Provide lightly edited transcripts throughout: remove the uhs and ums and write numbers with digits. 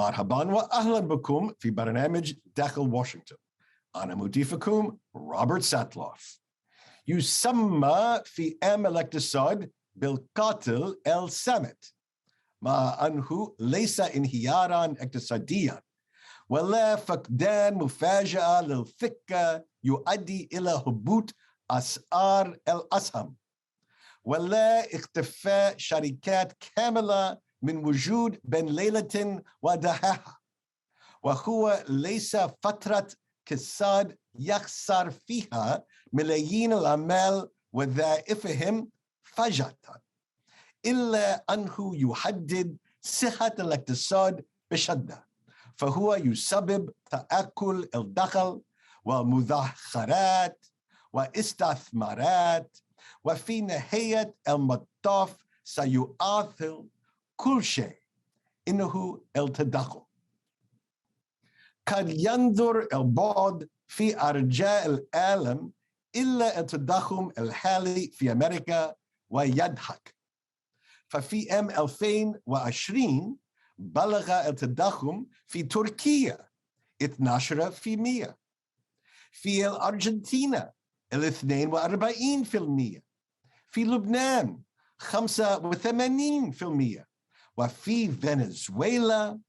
مرحبا وأهلا بكم في برنامج داخل واشنطن. أنا مضيفكم روبرت ساتلوف. يسمى في علم الاقتصاد بالقاتل الصامت، مع أنه ليس انهيارا اقتصاديا ولا فقدان مفاجئة للفكة يؤدي إلى هبوط أسعار الأسهم، ولا اختفاء شركات كاملة من وجود بين ليلة ودهاها، وهو ليس فترة اقتصاد يخسر فيها ملايين العمال وظائفهم فجأة، إلا أنه يحدد صحة الاقتصاد بشدة، فهو يسبب تآكل الدخل ومذخرات واستثمارات، وفي نهاية المطاف سيؤثر كل شيء إنه التضخم. قد ينظر البعض في أرجاء العالم إلا التضخم الحالي في أمريكا ويضحك، ففي عام 2020 بلغ التضخم في تركيا 12%، في الأرجنتين 42%، في لبنان 85%، وفي فنزويلا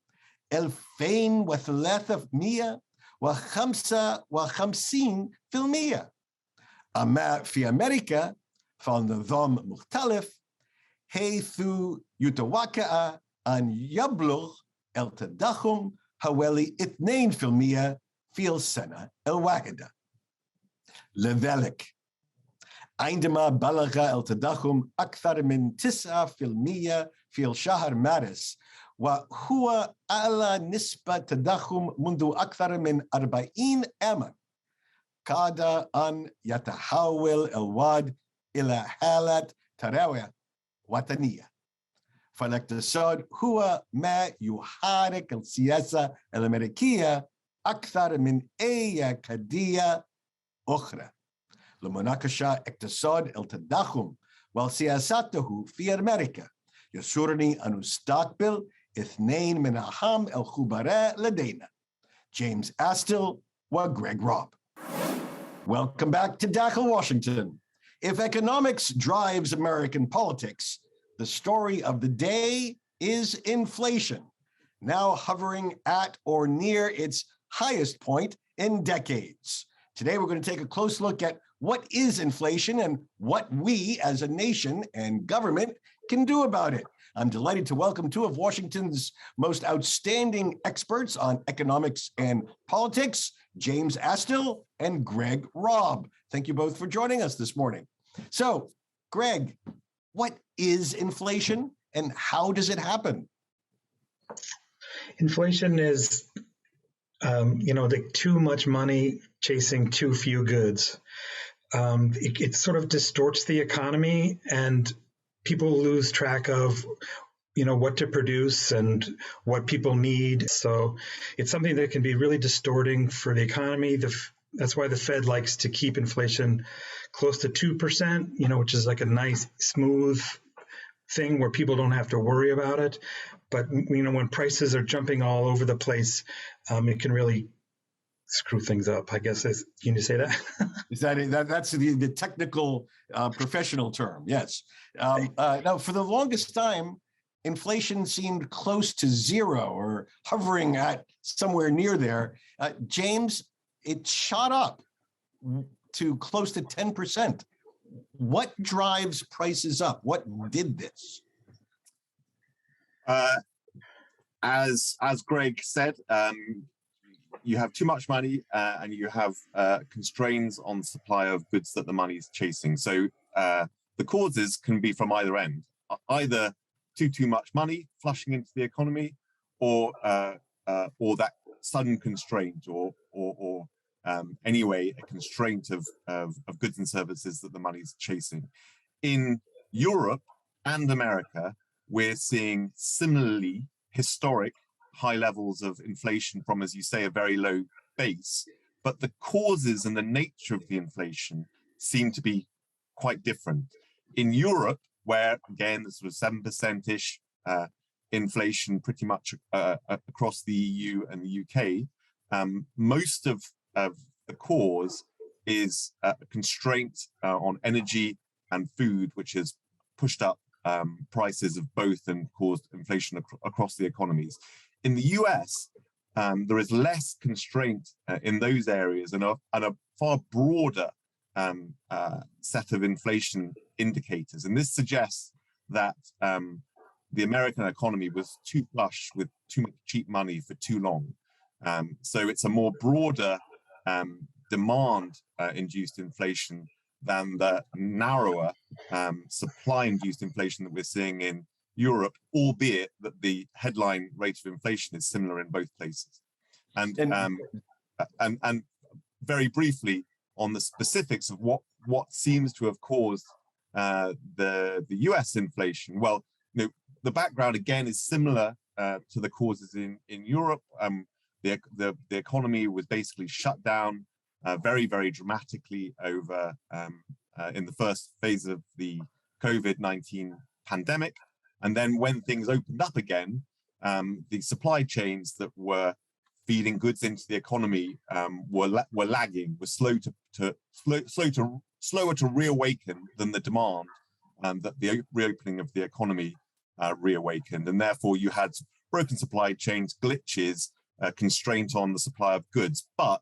2355%. أما في أمريكا فالنظام مختلف، حيث يتوقع أن يبلغ التضخم حوالي 2% في السنة الواحدة. لذلك عندما بلغ التضخم أكثر من 9% في الشهر مارس، وهو أعلى نسبة تضخم منذ أكثر من 40 عاما، كاد أن يتحول الوضع إلى حالة تراوح وطنية. فالاقتصاد هو ما يحرك السياسة الأمريكية أكثر من أي قضية أخرى. لمناقشة اقتصاد التضخم وسياساته في أمريكا، يسرني أن أستقبل اثنين من أهم الخبراء لدينا، جيمس أستل وغريغ روب. Welcome back to Dakhel, Washington. If economics drives American politics, the story of the day is inflation, now hovering at or near its highest point in decades. Today, we're going to take a close look at what is inflation and what we as a nation and government can do about it. I'm delighted to welcome two of Washington's most outstanding experts on economics and politics, James Astle and Greg Robb. Thank you both for joining us this morning. So, Greg, what is inflation and how does it happen? Inflation is, the too much money chasing too few goods. It sort of distorts the economy, and people lose track of, what to produce and what people need. So it's something that can be really distorting for the economy. That's why the Fed likes to keep inflation close to 2%, which is like a nice, smooth thing where people don't have to worry about it. But, when prices are jumping all over the place, it can really screw things up, I guess. Can you say that? That's the technical professional term, yes. Now, for the longest time, inflation seemed close to zero or hovering at somewhere near there. James, it shot up to close to 10%. What drives prices up? What did this? As Greg said, you have too much money and you have constraints on supply of goods that the money is chasing. So the causes can be from either end, either too much money flushing into the economy, or that sudden constraint, or anyway a constraint of goods and services that the money is chasing. In Europe and America, we're seeing similarly historic high levels of inflation from, as you say, a very low base, but the causes and the nature of the inflation seem to be quite different. In Europe, where again, the sort of 7%-ish inflation pretty much across the EU and the UK, most of the cause is a constraint on energy and food, which has pushed up prices of both and caused inflation across the economies. In the US, there is less constraint in those areas and a far broader set of inflation indicators. And this suggests that the American economy was too flush with too much cheap money for too long. So it's a more broader demand-induced inflation than the narrower supply-induced inflation that we're seeing in Europe, albeit that the headline rate of inflation is similar in both places. And very briefly on the specifics of what seems to have caused the US inflation. Well, the background again is similar to the causes in Europe. The economy was basically shut down very, very dramatically over in the first phase of the COVID-19 pandemic. And then when things opened up again, the supply chains that were feeding goods into the economy were lagging, were slower to reawaken than the demand that the reopening of the economy reawakened. And therefore you had broken supply chains, glitches, constraint on the supply of goods. But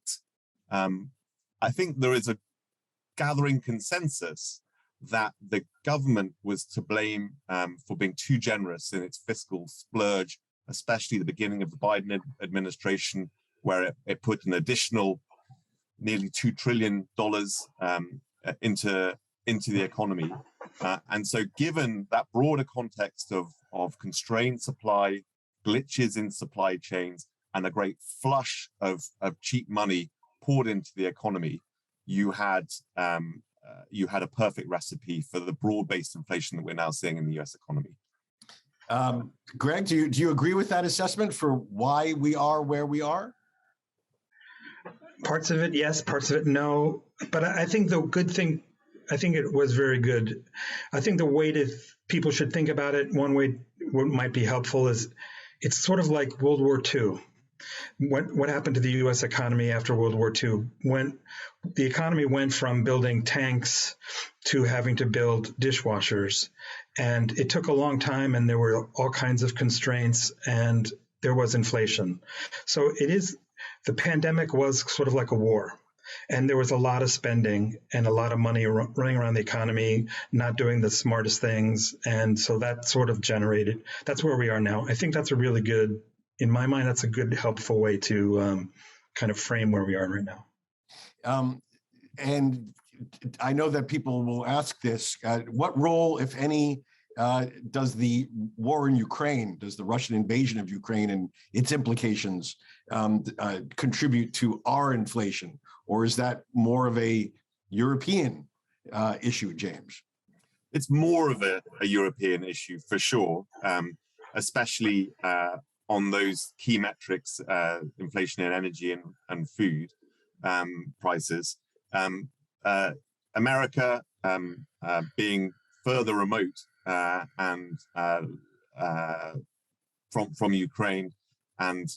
I think there is a gathering consensus that the government was to blame for being too generous in its fiscal splurge, especially the beginning of the Biden administration, where it put an additional nearly $2 trillion into the economy. And so given that broader context of constrained supply, glitches in supply chains, and a great flush of cheap money poured into the economy, you had a perfect recipe for the broad-based inflation that we're now seeing in the US economy. Greg, do you agree with that assessment for why we are where we are? Parts of it, yes. Parts of it, no. But I think the good thing, I think it was very good. I think the way that people should think about it, one way what might be helpful is it's sort of like World War II. What happened to the U.S. economy after World War II? When the economy went from building tanks to having to build dishwashers, and it took a long time, and there were all kinds of constraints, and there was inflation. So the pandemic was sort of like a war, and there was a lot of spending and a lot of money running around the economy, not doing the smartest things, and so that sort of generated. That's where we are now. I think that's a really good. In my mind, that's a good, helpful way to kind of frame where we are right now. And I know that people will ask this, what role, if any, does the war in Ukraine, does the Russian invasion of Ukraine and its implications contribute to our inflation? Or is that more of a European issue, James? It's more of a European issue for sure, especially on those key metrics, inflation in energy and food prices. America being further remote and from Ukraine and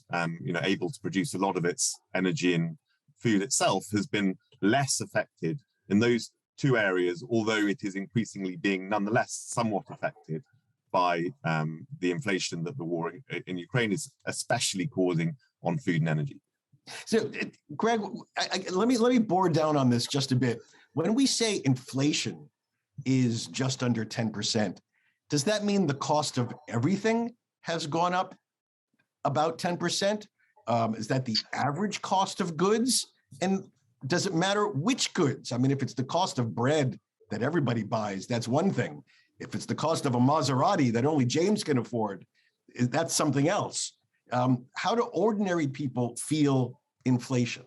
able to produce a lot of its energy and food itself, has been less affected in those two areas, although it is increasingly being nonetheless somewhat affected by the inflation that the war in Ukraine is especially causing on food and energy. So, Greg, let me bore down on this just a bit. When we say inflation is just under 10%, does that mean the cost of everything has gone up about 10%? Is that the average cost of goods? And does it matter which goods? I mean, if it's the cost of bread that everybody buys, that's one thing. If it's the cost of a Maserati that only James can afford, that's something else. How do ordinary people feel inflation?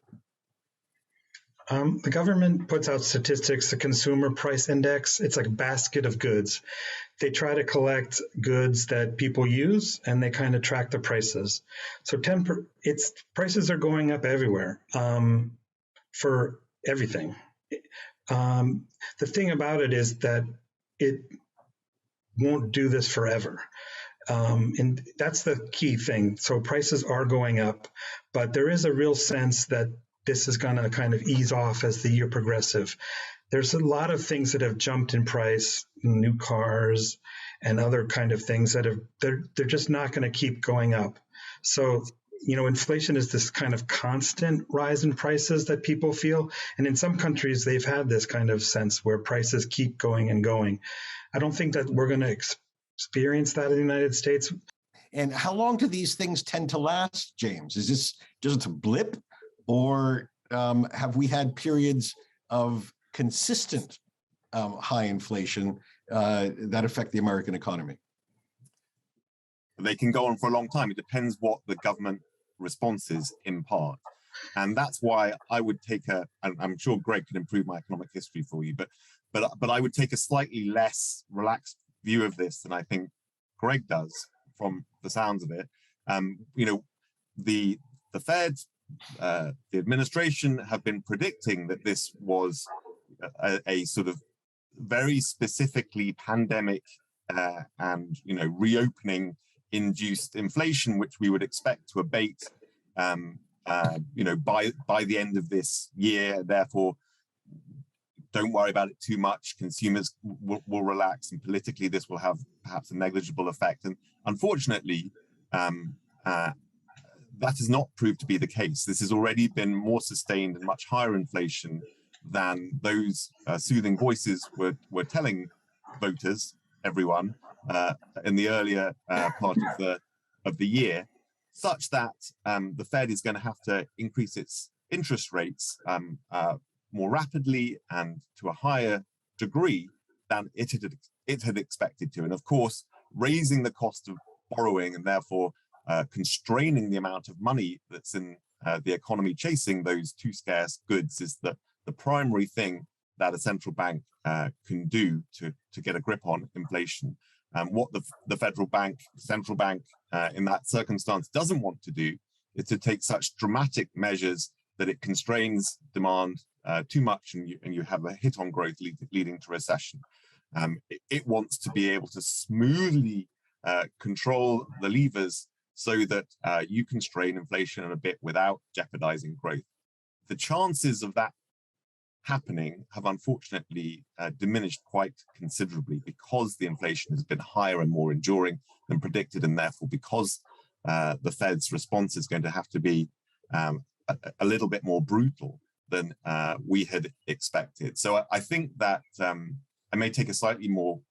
The government puts out statistics, the Consumer Price Index. It's like a basket of goods. They try to collect goods that people use, and they kind of track the prices. So prices are going up everywhere for everything. The thing about it is that it won't do this forever. And that's the key thing. So prices are going up, but there is a real sense that this is going to kind of ease off as the year progresses. There's a lot of things that have jumped in price, new cars and other kind of things that they're just not going to keep going up. So, inflation is this kind of constant rise in prices that people feel. And in some countries, they've had this kind of sense where prices keep going and going. I don't think that we're going to experience that in the United States. And how long do these things tend to last, James? Is this just a blip, or have we had periods of consistent high inflation that affect the American economy? They can go on for a long time. It depends what the government response is, in part. And that's why I would take and I'm sure Greg can improve my economic history for you, but I would take a slightly less relaxed view of this than I think Greg does from the sounds of it. The Fed, the administration have been predicting that this was a sort of very specifically pandemic and reopening induced inflation, which we would expect to abate by the end of this year. Therefore, don't worry about it too much. Consumers will relax, and politically this will have perhaps a negligible effect. And unfortunately, that has not proved to be the case. This has already been more sustained and much higher inflation than those soothing voices were telling voters, everyone, in the earlier part of the year, such that the Fed is going to have to increase its interest rates more rapidly and to a higher degree than it had expected to. And of course, raising the cost of borrowing and therefore constraining the amount of money that's in the economy chasing those too scarce goods is the primary thing that a central bank can do to get a grip on inflation. What the central bank in that circumstance doesn't want to do is to take such dramatic measures that it constrains demand too much and you have a hit on growth leading to recession. It wants to be able to smoothly control the levers so that you constrain inflation a bit without jeopardizing growth. The chances of that happening have unfortunately diminished quite considerably because the inflation has been higher and more enduring than predicted, and therefore because the Fed's response is going to have to be a little bit more brutal than we had expected. So I think that I may take a slightly more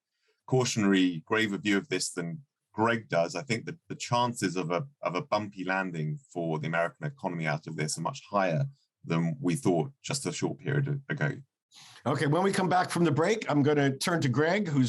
cautionary, graver view of this than Greg does. I think that the chances of a bumpy landing for the American economy out of this are much higher than we thought just a short period ago. Okay, when we come back from the break, I'm going to turn to Greg, who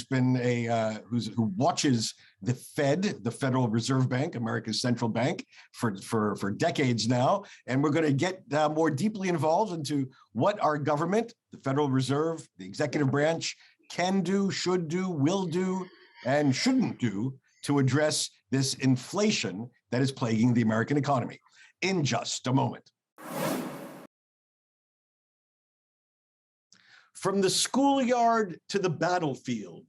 watches the Fed, the Federal Reserve Bank, America's central bank, for decades now, and we're going to get more deeply involved into what our government, the Federal Reserve, the executive branch, can do, should do, will do, and shouldn't do to address this inflation that is plaguing the American economy. In just a moment. From the schoolyard to the battlefield,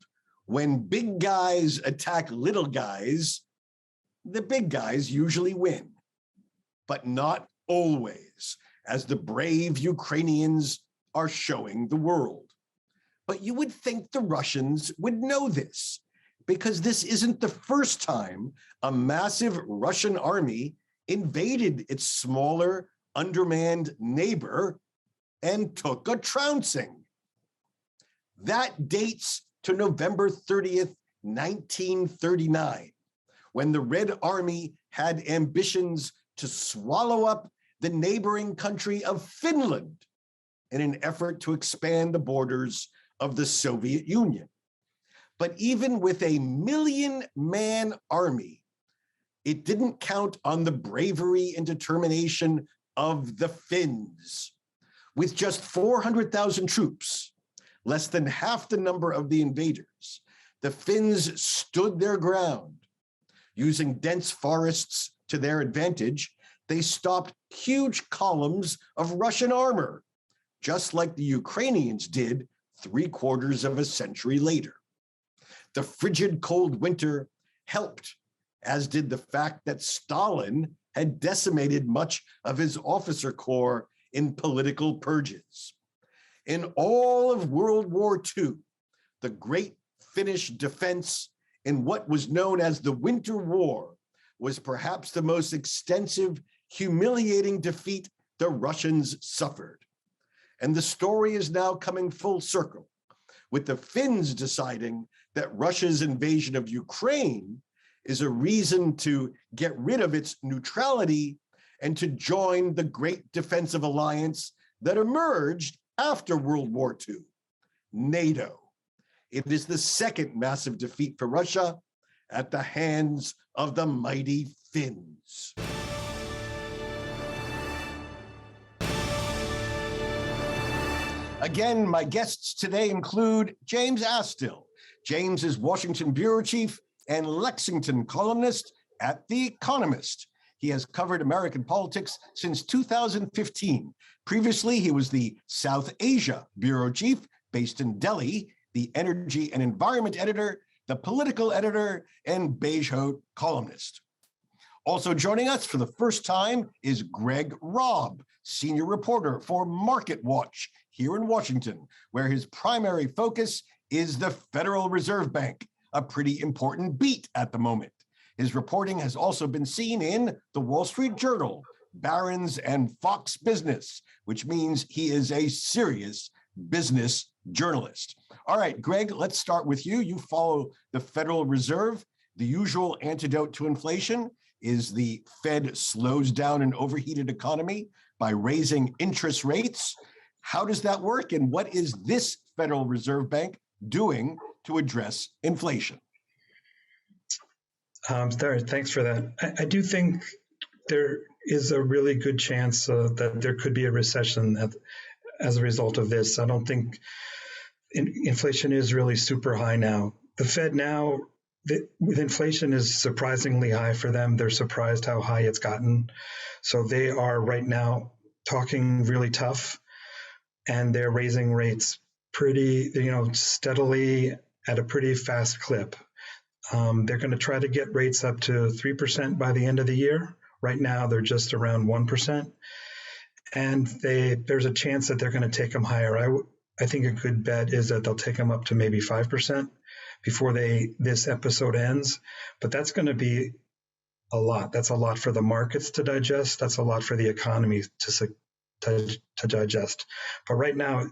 when big guys attack little guys, the big guys usually win, but not always, as the brave Ukrainians are showing the world. But you would think the Russians would know this, because this isn't the first time a massive Russian army invaded its smaller, undermanned neighbor and took a trouncing. That dates to November 30th, 1939, when the Red Army had ambitions to swallow up the neighboring country of Finland in an effort to expand the borders of the Soviet Union. But even with a 1 million-man army, it didn't count on the bravery and determination of the Finns. With just 400,000 troops, less than half the number of the invaders, the Finns stood their ground. Using dense forests to their advantage, they stopped huge columns of Russian armor, just like the Ukrainians did 3/4 of a century later. The frigid cold winter helped as did the fact that Stalin had decimated much of his officer corps in political purges. In all of World War II, the great Finnish defense in what was known as the Winter War was perhaps the most extensive, humiliating defeat the Russians suffered. And the story is now coming full circle, with the Finns deciding that Russia's invasion of Ukraine is a reason to get rid of its neutrality and to join the great defensive alliance that emerged after World War II, NATO. It is the second massive defeat for Russia at the hands of the mighty Finns. Again, my guests today include James Astill. James is Washington bureau chief and Lexington columnist at The Economist. He has covered American politics since 2015. Previously, he was the South Asia bureau chief based in Delhi, the energy and environment editor, the political editor, and beige coat columnist. Also joining us for the first time is Greg Robb, senior reporter for Market Watch here in Washington, where his primary focus is the Federal Reserve Bank, a pretty important beat at the moment. His reporting has also been seen in the Wall Street Journal, Barron's, and Fox Business, which means he is a serious business journalist. All right, Greg, let's start with you. You follow the Federal Reserve. The usual antidote to inflation is the Fed slows down an overheated economy by raising interest rates. How does that work? And what is this Federal Reserve Bank doing to address inflation? Thanks for that. I do think there is a really good chance that there could be a recession as a result of this. I don't think inflation is really super high now. The Fed now, with inflation is surprisingly high for them. They're surprised how high it's gotten. So they are right now talking really tough, and they're raising rates pretty, steadily at a pretty fast clip. They're going to try to get rates up to 3% by the end of the year. Right now, they're just around 1%. And there's a chance that they're going to take them higher. I think a good bet is that they'll take them up to maybe 5% before this episode ends. But that's going to be a lot. That's a lot for the markets to digest. That's a lot for the economy to digest. But right now,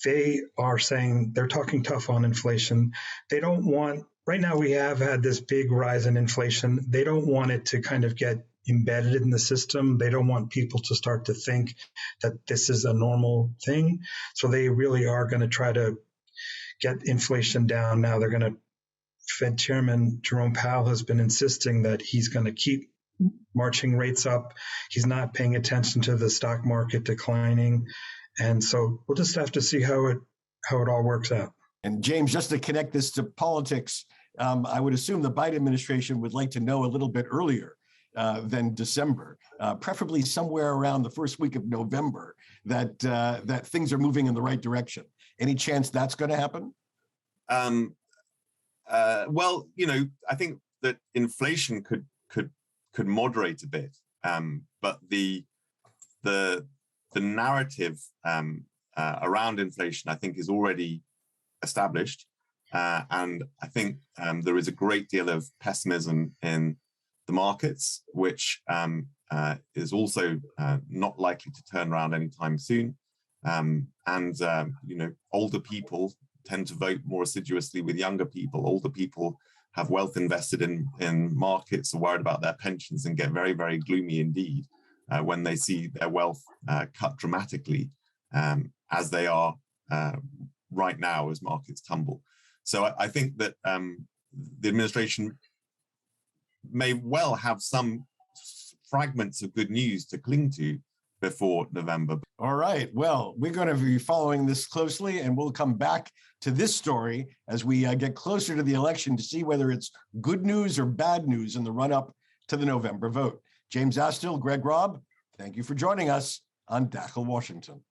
they are saying they're talking tough on inflation. They don't want, right now we have had this big rise in inflation. They don't want it to kind of get embedded in the system. They don't want people to start to think that this is a normal thing. So they really are going to try to get inflation down. Now Fed Chairman Jerome Powell has been insisting that he's going to keep marching rates up. He's not paying attention to the stock market declining. And so we'll just have to see how it all works out. And James, just to connect this to politics, I would assume the Biden administration would like to know a little bit earlier than December, preferably somewhere around the first week of November, that things are moving in the right direction. Any chance that's going to happen? Well, I think that inflation could moderate a bit, but the narrative around inflation, I think, is already established, and I think there is a great deal of pessimism in the markets, which is also not likely to turn around anytime soon. Older people tend to vote more assiduously with younger people. Older people have wealth invested in markets, are worried about their pensions, and get very, very gloomy indeed when they see their wealth cut dramatically, as they are right now as markets tumble. So I think that the administration may well have some fragments of good news to cling to before November. All right. Well, we're going to be following this closely, and we'll come back to this story as we get closer to the election to see whether it's good news or bad news in the run-up to the November vote. James Astill, Greg Robb, thank you for joining us on Dakhel, Washington.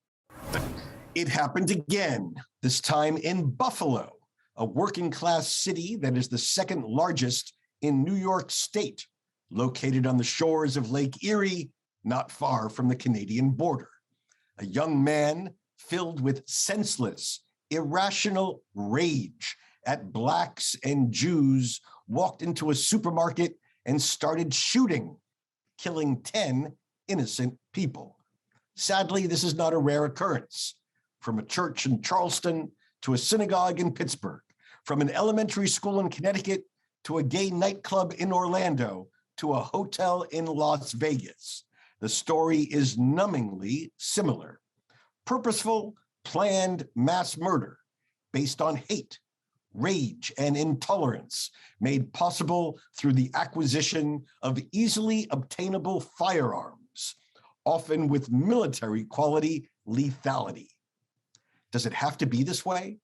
It happened again, this time in Buffalo, a working-class city that is the second largest in New York State, located on the shores of Lake Erie, not far from the Canadian border. A young man filled with senseless, irrational rage at Blacks and Jews walked into a supermarket and started shooting, killing 10 innocent people. Sadly, this is not a rare occurrence. From a church in Charleston to a synagogue in Pittsburgh, from an elementary school in Connecticut to a gay nightclub in Orlando to a hotel in Las Vegas, the story is numbingly similar. Purposeful, planned mass murder based on hate, rage, and intolerance made possible through the acquisition of easily obtainable firearms, often with military quality lethality. Does it have to be this way?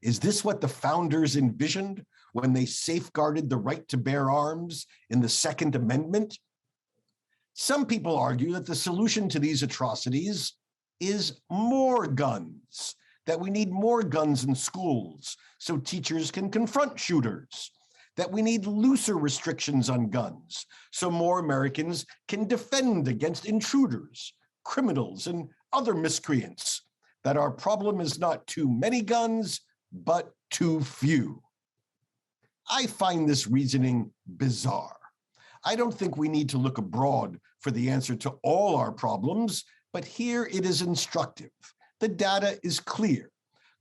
Is this what the founders envisioned when they safeguarded the right to bear arms in the Second Amendment? Some people argue that the solution to these atrocities is more guns, that we need more guns in schools so teachers can confront shooters, that we need looser restrictions on guns so more Americans can defend against intruders, criminals, and other miscreants, that our problem is not too many guns, but too few. I find this reasoning bizarre. I don't think we need to look abroad for the answer to all our problems, but here it is instructive. The data is clear.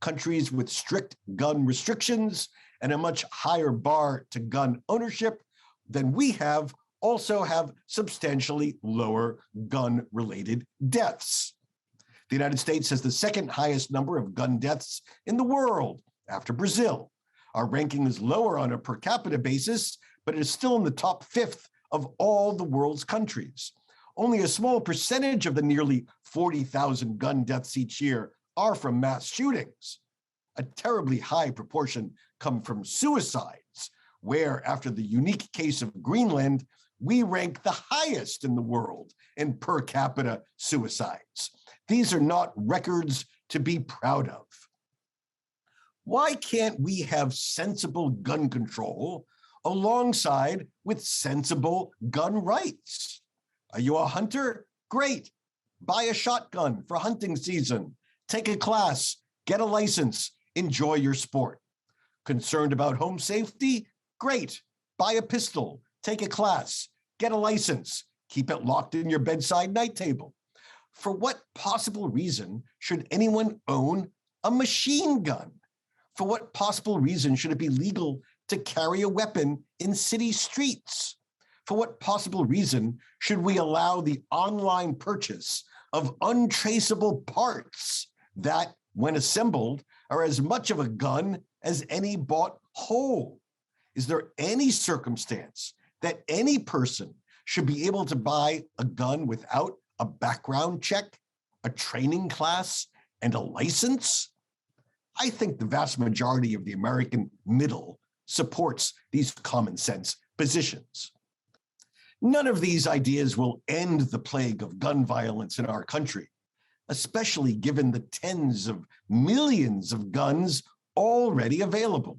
Countries with strict gun restrictions and a much higher bar to gun ownership than we have also have substantially lower gun-related deaths. The United States has the second highest number of gun deaths in the world after Brazil. Our ranking is lower on a per capita basis, but it is still in the top fifth of all the world's countries. Only a small percentage of the nearly 40,000 gun deaths each year are from mass shootings. A terribly high proportion come from suicides, where, after the unique case of Greenland, we rank the highest in the world in per capita suicides. These are not records to be proud of. Why can't we have sensible gun control alongside with sensible gun rights? Are you a hunter? Great. Buy a shotgun for hunting season. Take a class, get a license, enjoy your sport. Concerned about home safety? Great. Buy a pistol, take a class, get a license, keep it locked in your bedside night table. For what possible reason should anyone own a machine gun? For what possible reason should it be legal to carry a weapon in city streets? For what possible reason should we allow the online purchase of untraceable parts that, when assembled, are as much of a gun as any bought whole? Is there any circumstance that any person should be able to buy a gun without a background check, a training class, and a license? I think the vast majority of the American middle supports these common sense positions. None of these ideas will end the plague of gun violence in our country, especially given the tens of millions of guns already available.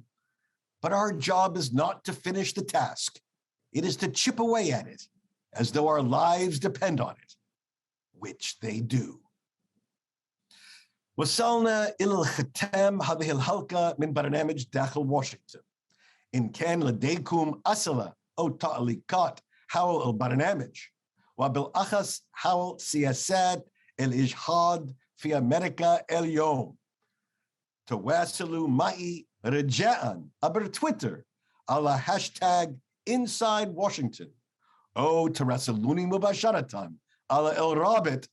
But our job is not to finish the task. It is to chip away at it as though our lives depend on it, which they do. وصلنا إلى الختام هذه الحلقة من برنامج داخل واشنطن. إن كان لديكم أسئلة أو تعليقات حول البرنامج وبالأخص حول سياسات الإجهاض في أمريكا اليوم، تواصلوا معي رجاء عبر تويتر على هاشتاج Inside Washington أو تراسلوني مباشرة على الرابط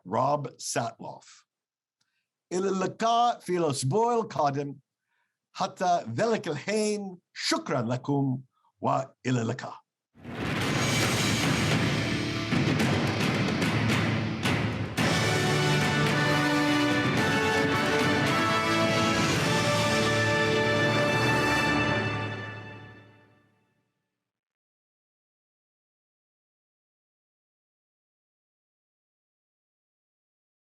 @RobSatloff. إلى اللقاء في الأسبوع القادم. حتى ذلك الحين شكرا لكم وإلى اللقاء.